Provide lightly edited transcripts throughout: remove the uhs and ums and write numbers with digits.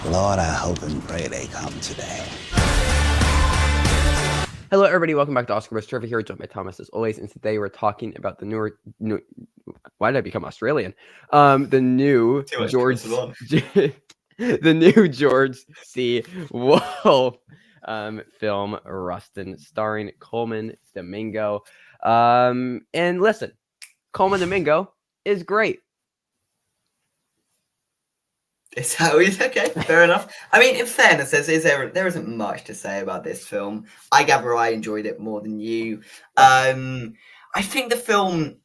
Lord, I hope and pray they come today. Hello, everybody. Welcome back to Oscar vs. Trevor here, joined by Thomas as always. And today we're talking about the new why did I become Australian? The new George, the new George C Wolfe film, Rustin, starring Colman Domingo. And listen, Colman Domingo is great. It's how it's okay, fair enough. I mean, in fairness, there isn't much to say about this film. I gather I enjoyed it more than you. I think the film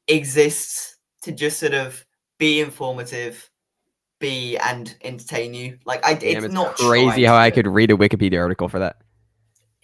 exists to just sort of be informative, and entertain you. It's not crazy how I could read a Wikipedia article for that.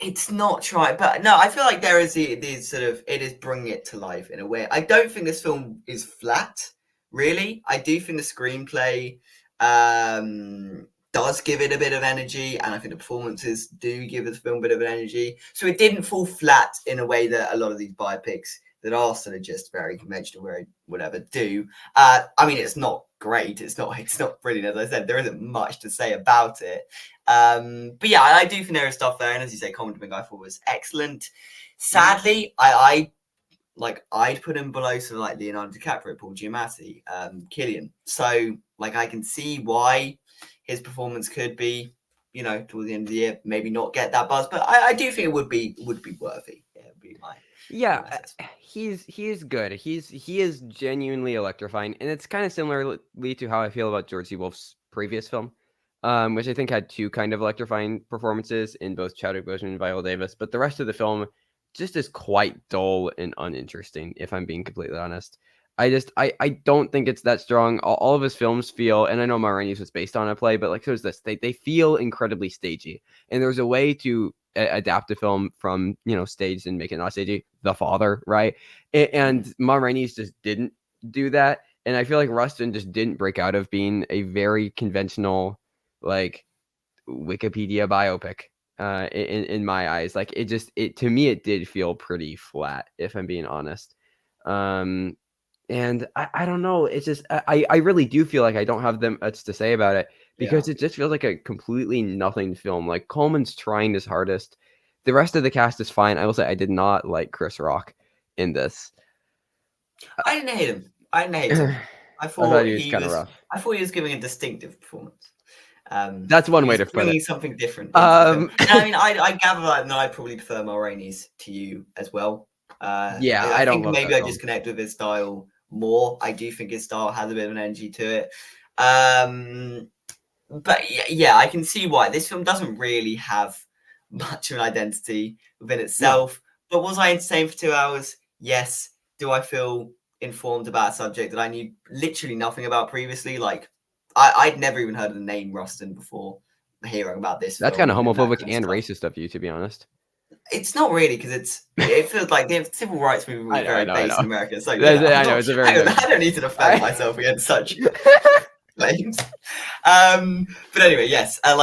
It's not trying, but no, I feel like there is these sort of, it is bringing it to life in a way. I don't think this film is flat, really. I do think the screenplay does give it a bit of energy, and I think the performances do give the film a bit of energy. So it didn't fall flat in a way that a lot of these biopics that are sort of just very conventional, very whatever do. I mean, it's not great. It's not brilliant. As I said, there isn't much to say about it. But yeah, I do think there is stuff there, and as you say, Colman Domingo I thought was excellent. Sadly, I'd put him below sort of like Leonardo DiCaprio, Paul Giamatti, Cillian. So I can see why his performance could be, towards the end of the year, maybe not get that buzz, but I do think it would be worthy. Yeah, it would be he's good. He is genuinely electrifying, and it's kind of similarly to how I feel about George C Wolfe's previous film, which I think had two kind of electrifying performances in both Chadwick Boseman and Viola Davis, but the rest of the film just is quite dull and uninteresting, if I'm being completely honest. I don't think it's that strong. All of his films feel, and I know Ma Rainey's was based on a play, but so is this. They feel incredibly stagey, and there's a way to adapt a film from staged and make it not stagey. The Father, right? And Ma Rainey's just didn't do that, and I feel like Rustin just didn't break out of being a very conventional Wikipedia biopic. In my eyes, to me it did feel pretty flat, if I'm being honest. And I don't know, it's just I really do feel like I don't have them much to say about it, because it just feels like a completely nothing film. Like, Coleman's trying his hardest. The rest of the cast is fine. I will say I did not like Chris Rock in this. I didn't hate him. I thought he was kind of rough. I thought he was giving a distinctive performance. That's one way to put it. Something different. I mean, I gather that I probably prefer Ma Rainey's to you as well. I think maybe I just connect with his style more. I do think his style has a bit of an energy to it. But yeah, I can see why this film doesn't really have much of an identity within itself. No. But was I entertained for 2 hours? Yes. Do I feel informed about a subject that I knew literally nothing about previously? I'd never even heard of the name Rustin before hearing about this. That's kind of homophobic and racist of you, to be honest. It's not really, because it feels like the civil rights movement was very based in America. It's like, I know, it's a very. I don't need to defend myself against such claims. But anyway, yes. I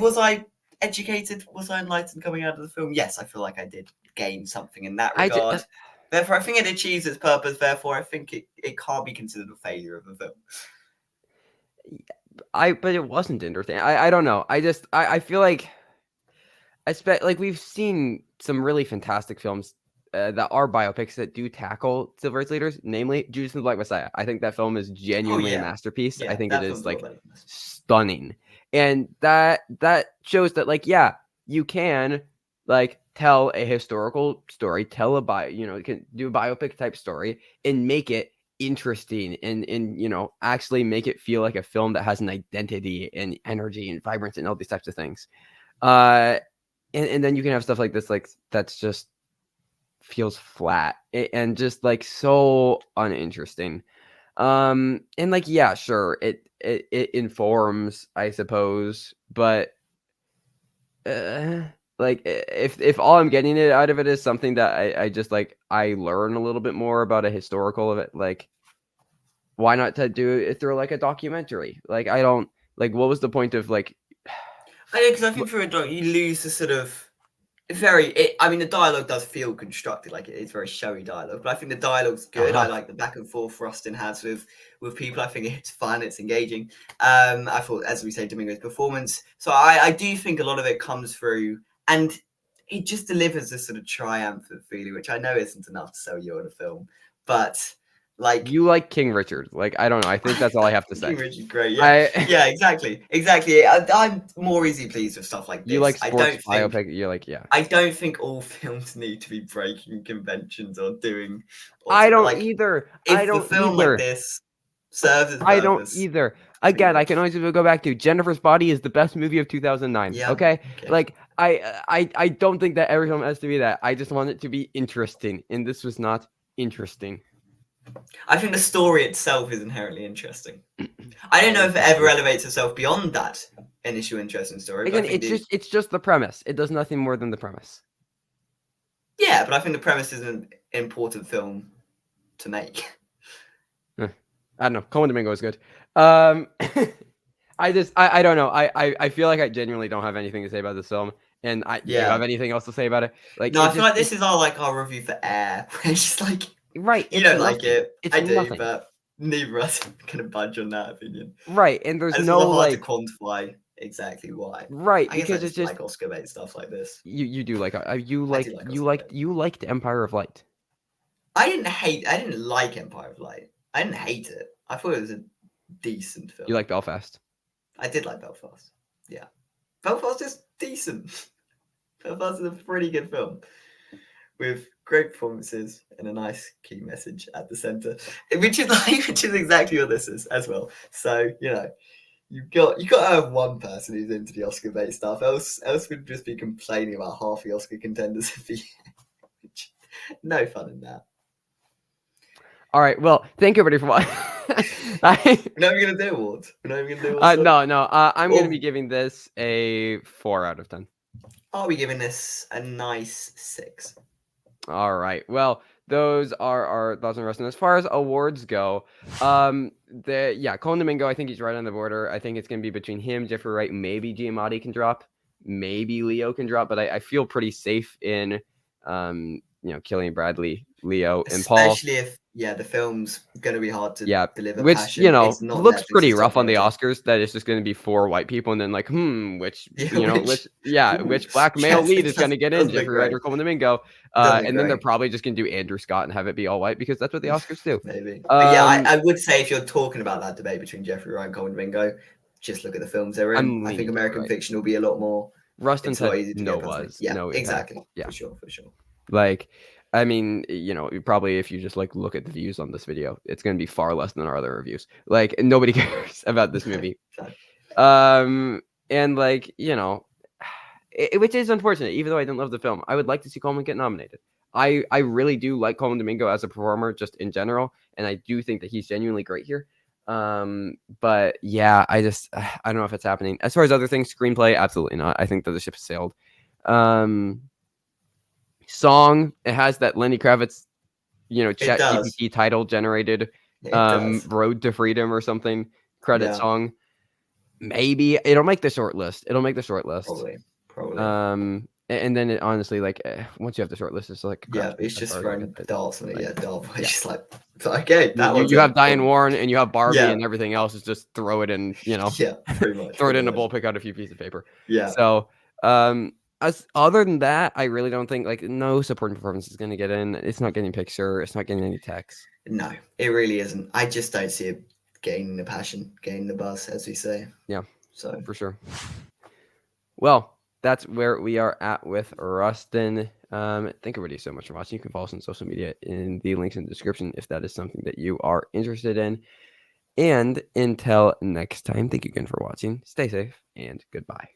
was I educated? Was I enlightened coming out of the film? Yes, I feel like I did gain something in that regard. Therefore, I think it achieves its purpose. Therefore, I think it can't be considered a failure of a film. But it wasn't interesting. I don't know. I feel like. We've seen some really fantastic films that are biopics that do tackle civil rights leaders, namely Judas and the Black Messiah. I think that film is genuinely a masterpiece. I think it is stunning, and that shows that you can tell a historical story, tell you can do a biopic type story and make it interesting and actually make it feel like a film that has an identity and energy and vibrancy and all these types of things. And then you can have stuff like this, that's just feels flat and just so uninteresting. And sure, it informs, I suppose, but if all I'm getting out of it is something that I just I learn a little bit more about a historical of it, why not to do it through a documentary? I don't what was the point of I know, because I think for a doc, you lose the sort of I mean, the dialogue does feel constructed, like it's very showy dialogue, but I think the dialogue's good. I like the back and forth Rustin has with people. I think it's fun, it's engaging. I thought, as we say, Domingo's performance. So I do think a lot of it comes through, and it just delivers this sort of triumphant feeling, which I know isn't enough to sell you on a film, but like You like King Richard. Like, I don't know. I think that's all I have to say. King Richard, great. Yeah, yeah, exactly. I'm more easy pleased with stuff like this. You like I sports don't think biopic. You're like, yeah. I don't think all films need to be breaking conventions or doing. I don't like, either. If I don't the film either. like this serves its I don't purpose, either. Again, I can always go back to Jennifer's Body is the best movie of 2009. Yeah, Okay? okay. Like, I don't think that every film has to be that. I just want it to be interesting, and this was not interesting. I think the story itself is inherently interesting. I don't know if it ever elevates itself beyond that initial interesting story. Again, it's just the premise. It does nothing more than the premise. Yeah, but I think the premise is an important film to make. I don't know. Colman Domingo is good. I don't know. I feel like I genuinely don't have anything to say about this film. And do you have anything else to say about it? Like, no, I feel like this is our review for Air. It's just like, right. You don't like it. It's I do, nothing. But neither of us can budge on that opinion. Right, and there's it's no hard like to quantify exactly why. Right, I guess because I it's just like Oscar bait stuff like this. You do like you liked Empire of Light. I didn't like Empire of Light. I didn't hate it. I thought it was a decent film. You like Belfast? I did like Belfast. Yeah, Belfast is decent. Belfast is a pretty good film with great performances and a nice key message at the center, which is exactly what this is as well. So you got to have one person who's into the Oscar bait stuff. Else we'd just be complaining about half the Oscar contenders every year. No fun in that. All right. Well, thank you everybody for watching. We're not even gonna do awards. No. I'm gonna be giving this a 4 out of 10. Are we giving this a nice 6? All right. Well, those are our thoughts on Rustin. As far as awards go, Colman Domingo, I think he's right on the border. I think it's gonna be between him, Jeffrey Wright, maybe Giamatti can drop, maybe Leo can drop, but I feel pretty safe in Killian Bradley, Leo, and Paul. Especially if the film's gonna be hard to deliver. Which passion. Looks pretty rough on the Oscars. That it's just gonna be 4 white people, and then like, which black male lead is gonna get in, Jeffrey Wright or Colman Domingo, and then they're probably just gonna do Andrew Scott and have it be all white because that's what the Oscars do. Maybe, but I would say if you're talking about that debate between Jeffrey Wright and Colman Domingo, just look at the films they're in. I think American Fiction will be a lot more. Rustin said no buzz. Yeah, no exactly. Impact. Yeah, for sure. Like, I mean, probably if you just like look at the views on this video, it's going to be far less than our other reviews. Like, nobody cares about this movie. And like, which is unfortunate, even though I didn't love the film. I would like to see Colman get nominated. I really do like Colman Domingo as a performer just in general. And I do think that he's genuinely great here. But yeah, I don't know if it's happening. As far as other things, screenplay, absolutely not. I think that the ship has sailed. Song, it has that Lenny Kravitz, ChatGPT title generated, Road to Freedom or something, credit song. Maybe it'll make the short list. Probably. And then it honestly, like, once you have the short list, it's like, it's just throwing darts on it. It's just like, okay, you have Diane Warren and you have Barbie and everything else is just throw it in, pretty much. Throw it in a bowl, pick out a few pieces of paper. Yeah. So, other than that, I really don't think no supporting performance is going to get in. It's not getting picture. It's not getting any text. No, it really isn't. I just don't see it gaining the passion, gaining the buzz, as we say. Yeah. So for sure. Well, that's where we are at with Rustin. Thank everybody so much for watching. You can follow us on social media in the links in the description if that is something that you are interested in. And until next time, thank you again for watching. Stay safe and goodbye.